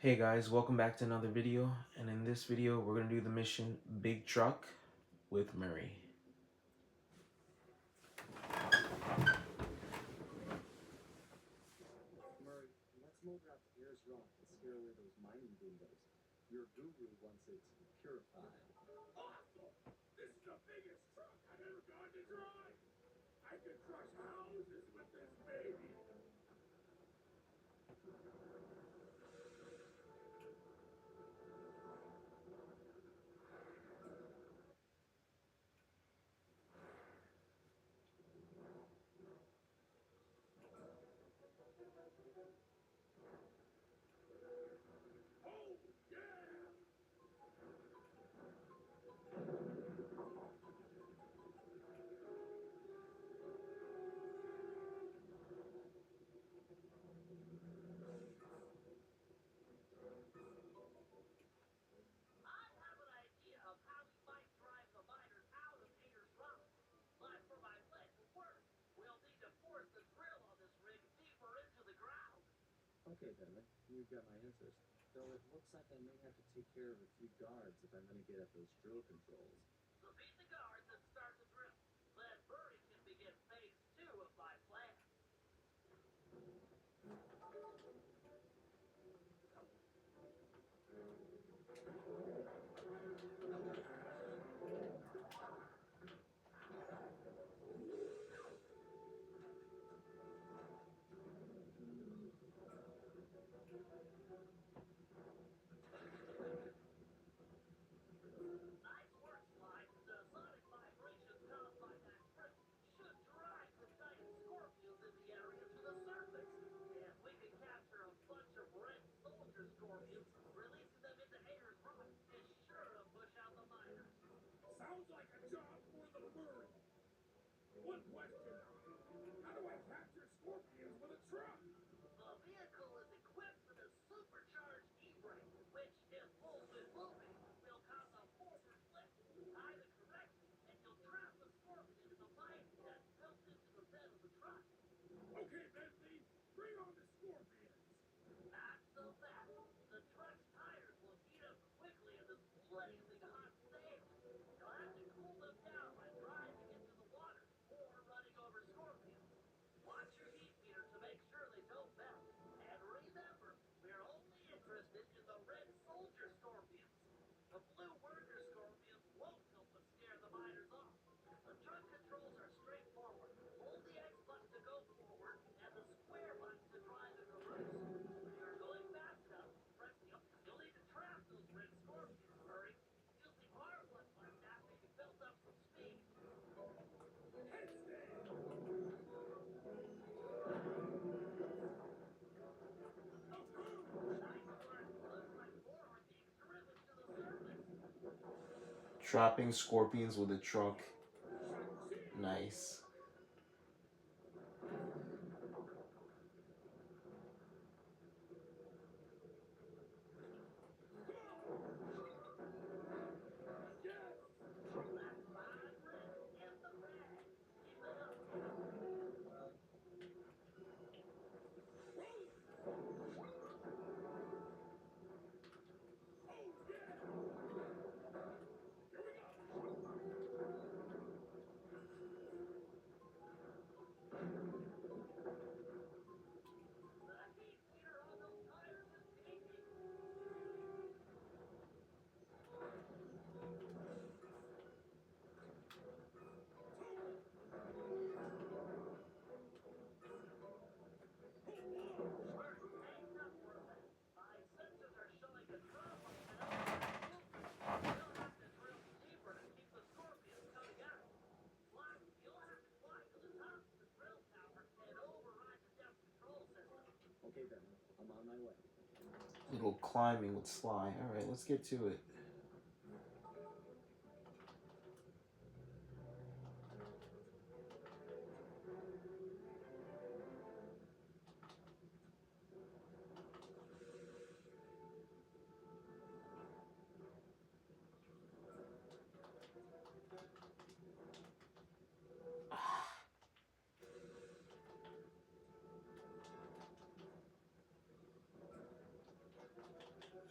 Hey guys, welcome back to another video, and in this video we're going to do the mission Big Truck with Murray. Murray, let's motor out to Ayers Rock and scare away those mining dingoes. Your guru wants it purified. Awesome! This is the biggest truck I've ever gotten to drive! I can crush houses with this baby! Oh, yeah! I have an idea of how we might drive the miners out of Ayers Rock. But for my plan to work, we'll need to force the drill on this rig deeper into the ground. Okay, Bentley, you've got my interest. Though it looks like I may have to take care of a few guards if I'm going to get at those drill controls. So beat the guards and start the drill. Then Murray can begin phase 2 of my plan. Nice work, Slide. The sonic vibrations caused by that drill should drive the giant scorpions in the area to the surface. If we can capture a bunch of red soldier scorpions, releasing them into Ayers Rock is sure to push out the miners. Sounds like a job for the Murray! One question. How do I capture scorpions with a truck? The vehicle is equipped with a supercharged e-brake, which, if full with moving, will cause a forward flip. Time it correctly, and you'll trap the scorpion in the pipe that's built into the bed of the truck. Okay, Bentley, bring on the scorpions! Not so fast. The truck's tires will heat up quickly in this blazing hot sand. You'll have to cool them down by driving into the water or running over scorpions. Watch your heat meter to make sure they don't melt. And remember, we're only interested in the red soldier scorpions. The blue worker scorpions won't help us scare the miners off. The truck controls are straightforward. Hold the X button to go forward and the square button to drive in reverse. When you're going fast enough, press the up. You'll need to trap those red scorpions, Murray. Use the R button like after you built up some speed. Headstand! Approved! Nice work. Looks like more are being driven to the surface. Trapping scorpions with a truck. Cha-ching! Nice. Yes! That's 5 bricks in the bag. Keep it up. Rolling! Oh, yeah! Here we go! The heat meter on those tires is peaking. Total! Hold on! Murray, hang up for a minute. My sensors are showing a drop off in updraft movement. We'll have to drill deeper to keep the scorpions coming out. Slide, you'll have to climb to the top of the drill tower and override the depth control system. Okay, Bentley, I'm on my way. Little climbing with Sly. Alright, let's get to it.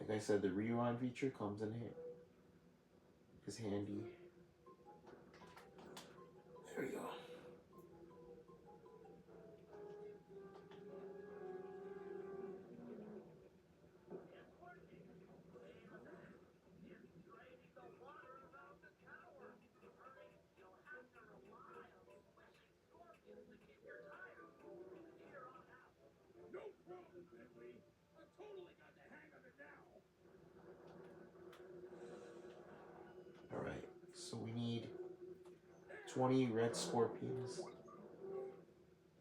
Like I said, the rewind feature comes in here. Is handy. There we go. No problem, Bentley. I've totally got the hang of it now. Alright, so we need 20 red scorpions.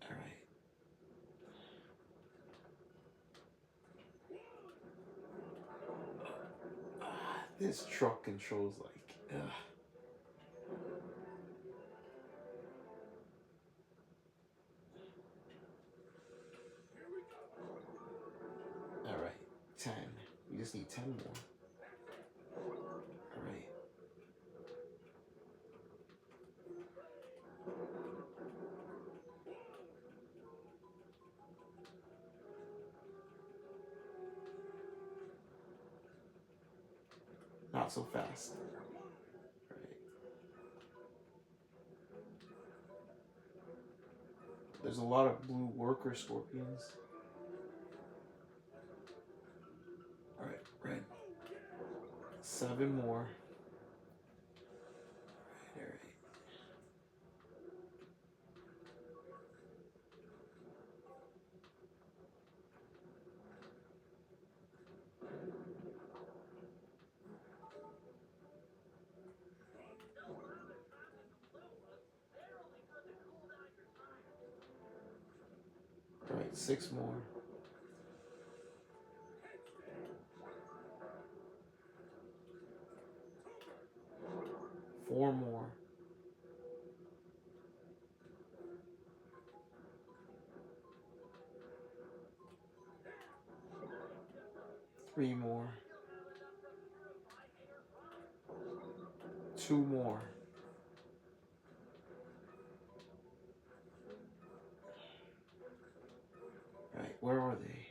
Alright. This truck controls like, ugh. Here we go. Alright, 10. We just need 10 more. Alright. Not so fast. Alright. There's a lot of blue worker scorpions. Alright, red. 7 more. Alright. Alright, 6 more. 4 more. 3 more. 2 more. Alright, where are they?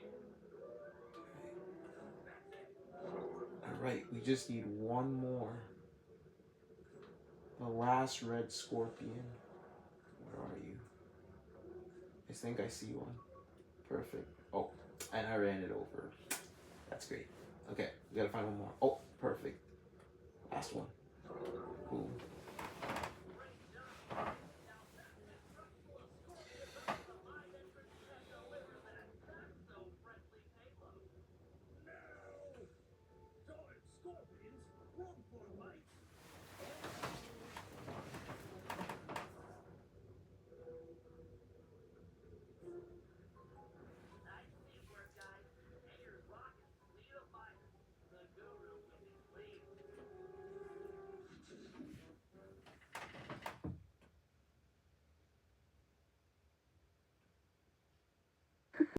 Alright, we just need 1 more. The last red scorpion. Where are you? I think I see one. Perfect. Oh, and I ran it over. That's great. Okay, we gotta find 1 more. Oh, perfect. Last one.